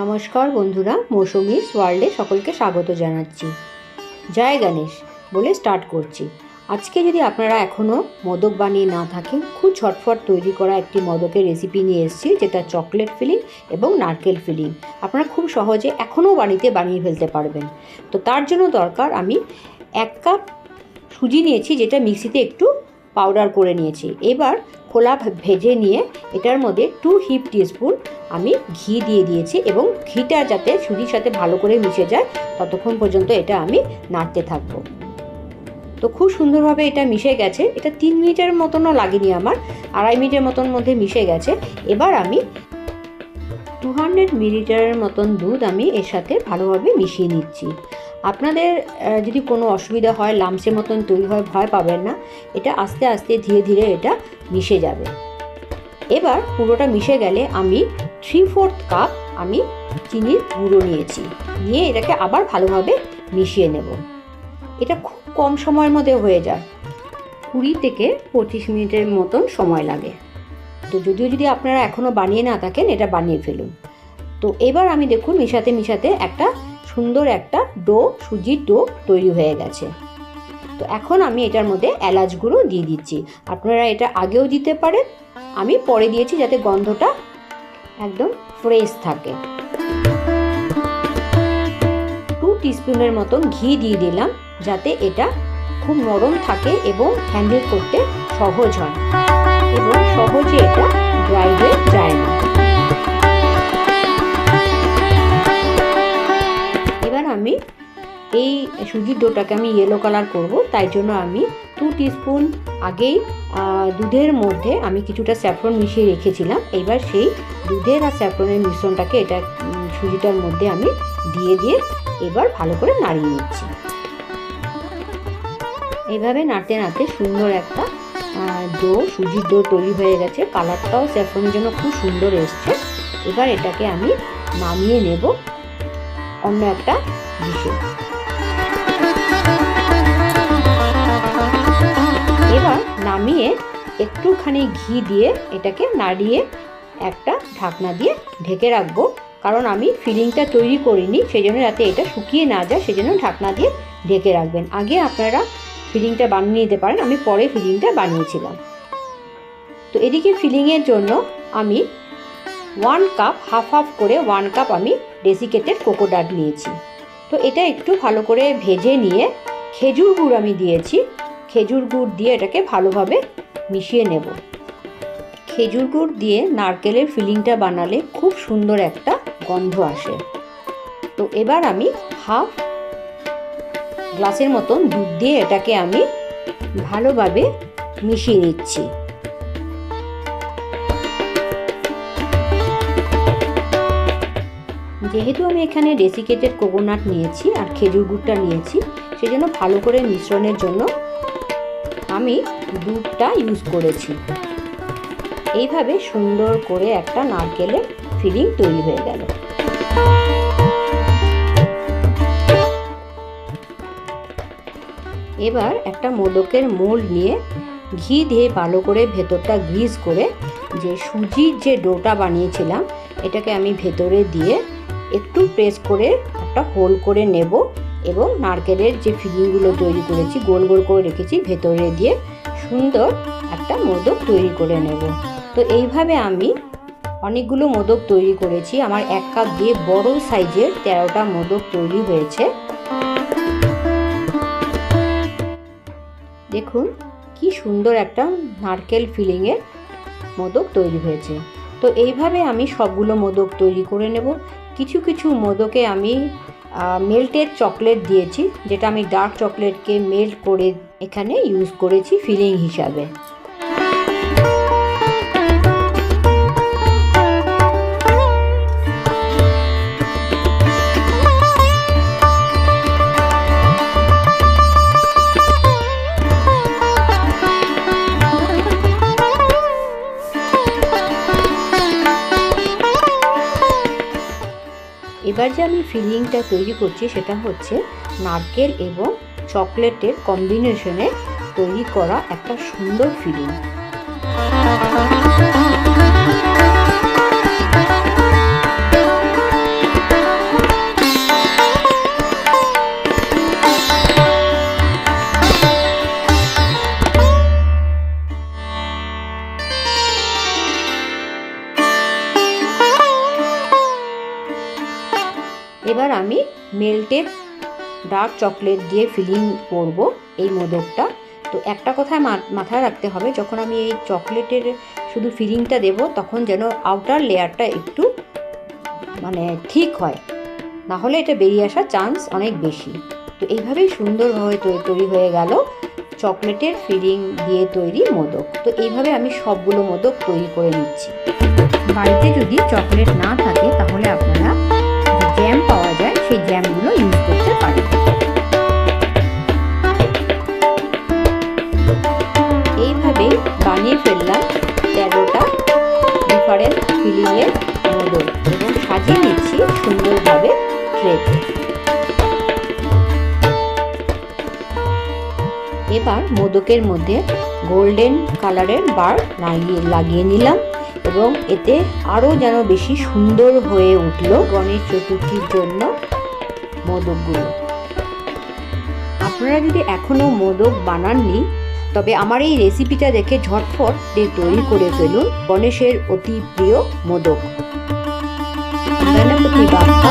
নমস্কার বন্ধুরা, মৌসুমীস ওয়ার্ল্ডে সকলকে স্বাগত জানাচ্ছি। জয় গণেশ বলে স্টার্ট করছি। আজকে যদি আপনারা এখনও মোদক বানিয়ে না থাকেন, খুব ঝটফট তৈরি করা একটি মোদকের রেসিপি নিয়ে এসেছি, যেটা চকলেট ফিলিং এবং নারকেল ফিলিং। আপনারা খুব সহজে এখনও বানিয়ে ফেলতে পারবেন। তো তার জন্য দরকার, আমি 1 কাপ সুজি নিয়েছি, যেটা মিক্সিতে একটু পাউডার করে নিয়েছি। এবার খোলা ভেজে নিয়ে এটার মধ্যে 2 হিপ টিস্পুন আমি ঘি দিয়ে দিয়েছি, এবং ঘিটা যাতে সুজির সাথে ভালো করে মিশে যায় ততক্ষণ পর্যন্ত এটা আমি নাড়তে থাকবো। তো খুব সুন্দরভাবে এটা মিশে গেছে। এটা 3 মিনিটের মতনও লাগেনি, আমার 2.5 মিনিটের মতন মধ্যে মিশে গেছে। এবার আমি 200 মিলিলিটারের মতন দুধ আমি এর সাথে ভালোভাবে মিশিয়ে নিচ্ছি। আপনাদের যদি কোনো অসুবিধা হয়, লামসের মতন তৈরি হয়, ভয় পাবেন না। এটা আস্তে আস্তে ধীরে ধীরে এটা মিশে যাবে। এবার পুরোটা মিশে গেলে আমি 3/4 কাপ আমি চিনির গুঁড়ো নিয়েছি, নিয়ে এটাকে আবার ভালোভাবে মিশিয়ে নেব। এটা খুব কম সময়ের মধ্যে হয়ে যায়, 20 থেকে 25 মিনিটের মতন সময় লাগে। তো যদি আপনারা এখনও বানিয়ে না থাকেন, এটা বানিয়ে ফেলুন। তো এবার আমি দেখুন মিশাতে একটা সুন্দর একটা সুজির ডো তৈরি হয়ে গেছে। তো এখন আমি এটার মধ্যে এলাচ গুঁড়ো দিয়ে দিচ্ছি। আপনারা এটা আগেও দিতে পারেন, আমি পরে দিয়েছি যাতে গন্ধটা একদম ফ্রেশ থাকে। 2 টিস্পুনের মতন ঘি দিয়ে দিলাম, যাতে এটা খুব নরম থাকে এবং হ্যান্ডেল করতে সহজ হয়, এবং সহজে এটা ড্রাই হয়ে যায় না। এবার আমি এই সুজির ডোটাকে আমি ইয়েলো কালার করব, তাই জন্য আমি 2 টিস্পুন আগেই দুধের মধ্যে আমি কিছুটা স্যাফরন মিশিয়ে রেখেছিলাম। এবার সেই দুধের আর স্যাফরনের মিশ্রণটাকে এটা সুজিটার মধ্যে আমি দিয়ে এবার ভালো করে নাড়িয়ে নিচ্ছি। এইভাবে নাড়তে নাড়তে সুন্দর একটা সুজির ডো তৈরি হয়ে গেছে। কালারটাও স্যাফরনের জন্য খুব সুন্দর এসছে। এবার এটাকে আমি নামিয়ে নেব অন্য একটা ডিশে। এবার নামিয়ে একটুখানি ঘি দিয়ে এটাকে নাড়িয়ে একটা ঢাকনা দিয়ে ঢেকে রাখবো, কারণ আমি ফিলিংটা তৈরি করিনি, সেই জন্য যাতে এটা শুকিয়ে না যায় সেজন্য ঢাকনা দিয়ে ঢেকে রাখবেন। আগে আপনারা ফিলিংটা বানিয়ে নিতে পারেন, আমি পরে ফিলিংটা বানিয়েছিলাম। তো এদিকে ফিলিংয়ের জন্য আমি 1 কাপ হাফ করে 1 কাপ আমি ডেসিকেটেড কোকোনাট নিয়েছি। তো এটা একটু ভালো করে ভেজে নিয়ে খেজুর গুড় আমি দিয়েছি। খেজুর গুড় দিয়ে এটাকে ভালোভাবে মিশিয়ে নেব। খেজুর গুড় দিয়ে নারকেলের ফিলিংটা বানালে খুব সুন্দর একটা গন্ধ আসে। তো এবার আমি হাফ গ্লাসের মতন দুধ দিয়ে এটাকে আমি ভালোভাবে মিশিয়ে নিচ্ছি। যেহেতু আমি এখানে ডেসিকেটেড কোকোনাট নিয়েছি আর খেজুর গুড়টা নিয়েছি, সেজন্য ভালো করে মিশ্রণের জন্য আমি দুধটা ইউজ করেছি। এইভাবে সুন্দর করে একটা নারকেলের ফিলিং তৈরি হয়ে গেল। এবার একটা মোদকের মোল্ড নিয়ে ঘি দিয়ে ভালো করে ভেতরটা গ্রিস করে যে সুজির যে ডোটা বানিয়েছিলাম এটাকে আমি ভেতরে দিয়ে একটু প্রেস করে একটা হোল করে নেব, এবং নারকেলের যে ফিলিংগুলো তৈরি করেছি গোল গোল করে রেখেছি ভেতরে দিয়ে সুন্দর একটা মোদক তৈরি করে নেব। তো এইভাবে আমি অনেকগুলো মোদক তৈরি করেছি। আমার 1 কাপ দিয়ে বড় সাইজের 13টা মোদক তৈরি হয়েছে। দেখুন কি সুন্দর একটা নারকেল ফিলিংয়ের মোদক তৈরি হয়েছে। তো এইভাবে আমি সবগুলো মোদক তৈরি করে নেব। কিছু মোদকে আমি মেল্টেড চকলেট দিয়েছি, যেটা আমি ডার্ক চকলেটকে মেল্ট করে এখানে ইউজ করেছি ফিলিং হিসাবে। এবার যে আমি ফিলিংটা তৈরি করছি সেটা হচ্ছে নারকেল এবং চকলেটের কম্বিনেশনে তৈরি করা একটা সুন্দর ফিলিং। এবার আমি মেল্টেড ডার্ক চকলেট দিয়ে ফিলিং করব এই মোদকটা। তো একটা কথায় মাথায় রাখতে হবে, যখন আমি এই চকলেটের শুধু ফিলিংটা দেব তখন যেন আউটার লেয়ারটা একটু মানে ঠিক হয়, না হলে এটা বেরিয়ে আসার চান্স অনেক বেশি। তো এইভাবেই সুন্দরভাবে তৈরি হয়ে গেল চকলেটের ফিলিং দিয়ে তৈরি মোদক। তো এইভাবে আমি সবগুলো মোদক তৈরি করে নিচ্ছি। বাড়িতে যদি চকলেট না থাকে তাহলে আপনারা জ্যাম পাওয়া যায়, সেই জ্যামগুলো ইউজ করতে পারেন। এইভাবেই বানিয়ে ফেললাম 13টা ডিফারেন্ট ফিলিংয়ের মোদক এবং সাজিয়ে নিচ্ছি সুন্দরভাবে ট্রেতে। এবার মোদকের মধ্যে গোল্ডেন কালারের বার লাগিয়ে নিলাম এবং এতে আরও যেন বেশি সুন্দর হয়ে উঠল গণেশ চতুর্থীর জন্য মোদকগুলো। আপনারা যদি এখনও মোদক বানাননি তবে আমার এই রেসিপিটা দেখে ঝটফট তৈরি করে ফেলুন গণেশের অতি প্রিয় মোদক। গণপতি বাপ্পা